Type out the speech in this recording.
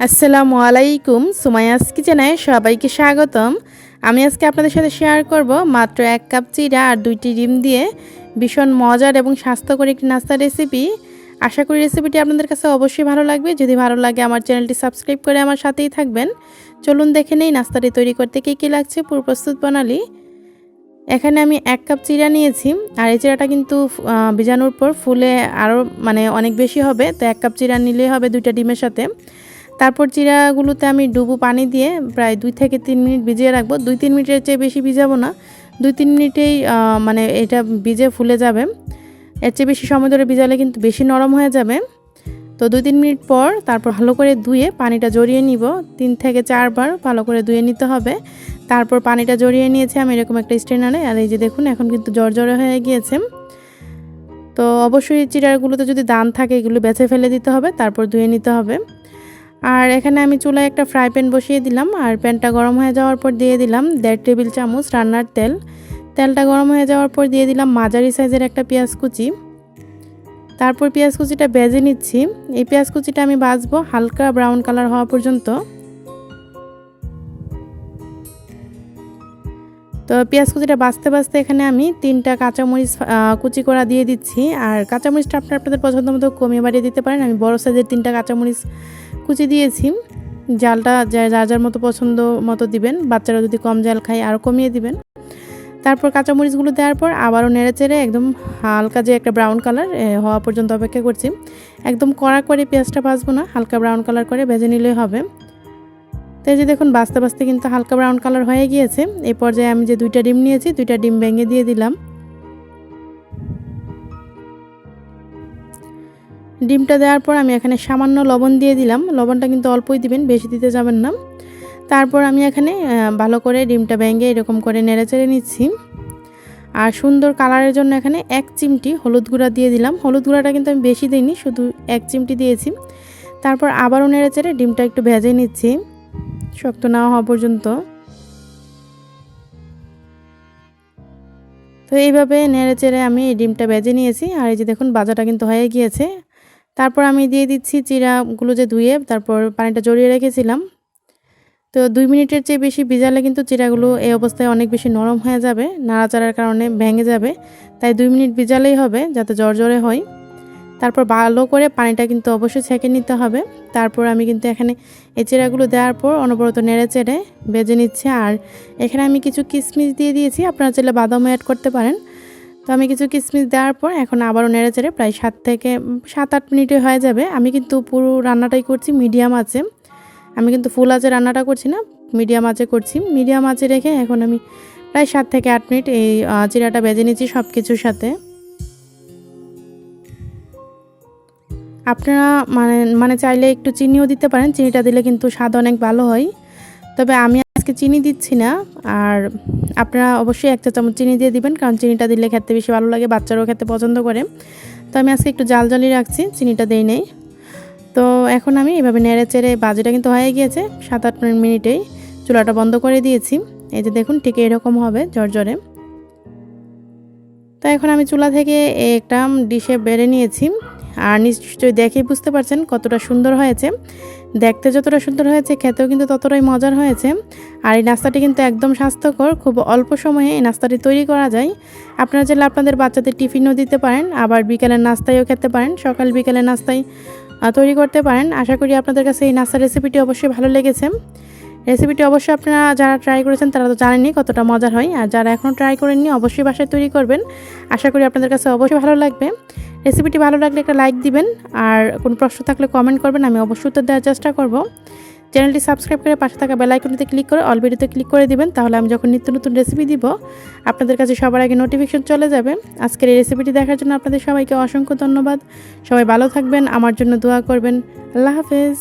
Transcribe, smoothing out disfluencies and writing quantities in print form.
আসসালামু আলাইকুম, সুমাইয়াস কিচেনে সবাইকে স্বাগতম। আমি আজকে আপনাদের সাথে শেয়ার করব মাত্র 1 কাপ চিড়া আর 2টি ডিম দিয়ে ভীষণ মজার এবং স্বাস্থ্যকর একটি নাস্তা রেসিপি। আশা করি রেসিপিটি আপনাদের কাছে অবশ্যই ভালো লাগবে। যদি ভালো লাগে আমার চ্যানেলটি সাবস্ক্রাইব করে আমার সাথেই থাকবেন। চলুন দেখে নেই নাস্তাটি তৈরি করতে কী লাগছে, পুরো প্রস্তুত প্রণালী। এখানে আমি 1 কাপ চিড়া নিয়েছি, আর এই চিড়াটা কিন্তু ভিজানোর পর ফুলে আরও অনেক বেশি হবে। তো 1 কাপ চিড়া নিলেই হবে 2টা ডিমের সাথে। তারপর চিড়াগুলোতে আমি ডুবো পানি দিয়ে প্রায় 2 থেকে 3 মিনিট ভিজিয়ে রাখবো। 2-3 মিনিটের চেয়ে বেশি ভিজাবো না, 2-3 মিনিটেই এটা ভিজে ফুলে যাবে। এর চেয়ে বেশি সময় ধরে ভিজালে কিন্তু বেশি নরম হয়ে যাবে। তো 2-3 মিনিট পর তারপর ভালো করে ধুয়ে পানিটা জড়িয়ে নিব। 3 থেকে 4 বার ভালো করে ধুয়ে নিতে হবে। তারপর পানিটা জড়িয়ে নিয়েছি আমি এরকম একটা স্ট্রেনারে। আর এই যে দেখুন এখন কিন্তু জড়জড়ে হয়ে গিয়েছে। তো অবশ্যই চিড়াগুলোতে যদি দান থাকে এগুলো বেছে ফেলে দিতে হবে, তারপর ধুয়ে নিতে হবে। আর এখানে আমি চুলায় একটা ফ্রাই প্যান বসিয়ে দিলাম, আর প্যানটা গরম হয়ে যাওয়ার পর দিয়ে দিলাম 1.5 টেবিল চামচ রান্নার তেল। তেলটা গরম হয়ে যাওয়ার পর দিয়ে দিলাম মাঝারি সাইজের একটা পেঁয়াজ কুচি। তারপর পেঁয়াজ কুচিটা ভেজে নিচ্ছি। এই পেঁয়াজ কুচিটা আমি ভাজবো হালকা ব্রাউন কালার হওয়া পর্যন্ত। তো পেঁয়াজ কুচিটা ভাজতে ভাজতে এখানে আমি 3টা কাঁচামরিচ কুচি করা দিয়ে দিচ্ছি। আর কাঁচামরিচটা আপনাদের পছন্দ মতো কমিয়ে বাড়িয়ে দিতে পারেন। আমি বড় সাইজের 3টা কাঁচামরিচ কুচি দিয়েছি। জালটা যার যার মতো পছন্দ মতো দিবেন, বাচ্চারা যদি কম জাল খায় আরও কমিয়ে দিবেন। তারপর কাঁচামরিচগুলো দেওয়ার পর আবারও নেড়েচেড়ে একদম হালকা যে একটা ব্রাউন কালার হওয়া পর্যন্ত অপেক্ষা করছি। একদম কড়া করে পেঁয়াজটা ভাজবো না, হালকা ব্রাউন কালার করে ভেজে নিলেই হবে। তো এই যে দেখুন ভাজতে ভাজতে কিন্তু হালকা ব্রাউন কালার হয়ে গিয়েছে। এই পর্যায়ে আমি যে 2টা ডিম নিয়েছি, 2টা ডিম ভেঙে দিয়ে দিলাম। ডিমটা দেওয়ার পর আমি এখানে সামান্য লবণ দিয়ে দিলাম। লবণটা কিন্তু অল্পই দিবেন, বেশি দিতে যাবেন না। তারপর আমি এখানে ভালো করে ডিমটা ভেঙে এরকম করে নেড়েচেড়ে নিচ্ছি। আর সুন্দর কালারের জন্য এখানে 1 চিমটি হলুদ গুঁড়া দিয়ে দিলাম। হলুদ গুঁড়াটা কিন্তু আমি বেশি দিইনি, শুধু 1 চিমটি দিয়েছি। তারপর আবারও নেড়েচেড়ে ডিমটা একটু ভেজে নিচ্ছি শক্ত না হওয়া পর্যন্ত। তো এইভাবে নেড়েচেড়ে আমি এই ডিমটা ভেজে নিয়েছি। আর এই যে দেখুন ভাজাটা কিন্তু হয়ে গিয়েছে। তারপর আমি দিয়ে দিচ্ছি চিড়াগুলো যে ধুয়ে তারপর পানিটা জড়িয়ে রেখেছিলাম। তো 2 মিনিটের চেয়ে বেশি ভিজালে কিন্তু চিড়াগুলো এই অবস্থায় অনেক বেশি নরম হয়ে যাবে, নাড়াচাড়ার কারণে ভেঙে যাবে। তাই 2 মিনিট ভিজালেই হবে, যাতে জড়জড়ে হয়। তারপর ভালো করে পানিটা কিন্তু অবশ্যই ছেঁকে নিতে হবে। তারপর আমি কিন্তু এখানে এই চিড়াগুলো দেওয়ার পর অনবরত নেড়েচেড়ে ভেজে নিচ্ছি। আর এখানে আমি কিছু কিশমিশ দিয়ে দিয়েছি, আপনারা চাইলে বাদামও অ্যাড করতে পারেন। তো আমি কিছু কিশমিশ দেওয়ার পর এখন আবারও নেড়েচেড়ে প্রায় 7 থেকে 7-8 মিনিটে হয়ে যাবে। আমি কিন্তু পুরো রান্নাটাই করছি মিডিয়াম আঁচে। আমি কিন্তু ফুল আঁচে রান্নাটা করছি না, মিডিয়াম আঁচে করছি। মিডিয়াম আঁচে রেখে এখন আমি প্রায় 7 থেকে 8 মিনিট এই চিড়াটা ভেজে নিচ্ছি সব কিছুর সাথে। আপনারা চাইলে একটু চিনিও দিতে পারেন, চিনিটা দিলে কিন্তু স্বাদ অনেক ভালো হয়। তবে আমি আজকে চিনি দিচ্ছি না। আর আপনারা অবশ্যই 1 চা চামচ চিনি দিয়ে দিবেন, কারণ চিনিটা দিলে খেতে বেশি ভালো লাগে, বাচ্চারাও খেতে পছন্দ করে। তো আমি আজকে একটু জাল জালি রাখছি, চিনিটা দেই নেই। তো এখন আমি এভাবে নেড়েচেড়ে বাজিটা কিন্তু হয়ে গিয়েছে 7-8 মিনিটেই। চুলাটা বন্ধ করে দিয়েছি। এই যে দেখুন ঠিক এরকম হবে জর্জরে। তো এখন আমি চুলা থেকে একটা ডিশে বেড়ে নিয়েছি। আর নিশ্চয়ই দেখেই বুঝতে পারছেন কতটা সুন্দর হয়েছে। দেখতে যতটা সুন্দর হয়েছে খেতেও কিন্তু ততটাই মজার হয়েছে। আর এই নাস্তাটি কিন্তু একদম স্বাস্থ্যকর, খুব অল্প সময়ে এই নাস্তাটি তৈরি করা যায়। আপনারা চাইলে আপনাদের বাচ্চাদের টিফিনও দিতে পারেন, আবার বিকেলের নাস্তায়ও খেতে পারেন, সকাল বিকেলের নাস্তায় তৈরি করতে পারেন। আশা করি আপনাদের কাছে এই নাস্তার রেসিপিটি অবশ্যই ভালো লেগেছে। রেসিপিটি অবশ্যই আপনারা যারা ট্রাই করেছেন তারা তো জানেনই কতটা মজার হয়, আর যারা এখনও ট্রাই করেননি অবশ্যই বাসায় তৈরি করবেন। আশা করি আপনাদের কাছে অবশ্যই ভালো লাগবে। রেসিপিটি ভালো লাগলে একটা লাইক দিবেন, আর কোনো প্রশ্ন থাকলে কমেন্ট করবেন, আমি অবশ্যই উত্তর দেওয়ার চেষ্টা করব। চ্যানেলটি সাবস্ক্রাইব করে পাশে থাকা বেল আইকনটিতে ক্লিক করে অল ভিডিওতে ক্লিক করে দিবেন, তাহলে আমি যখন নিত্য নতুন রেসিপি দিব আপনাদের কাছে সবার আগে নোটিফিকেশন চলে যাবে। আজকের এই রেসিপিটি দেখার জন্য আপনাদের সবাইকে অসংখ্য ধন্যবাদ। সবাই ভালো থাকবেন, আমার জন্য দোয়া করবেন। আল্লাহ হাফেজ।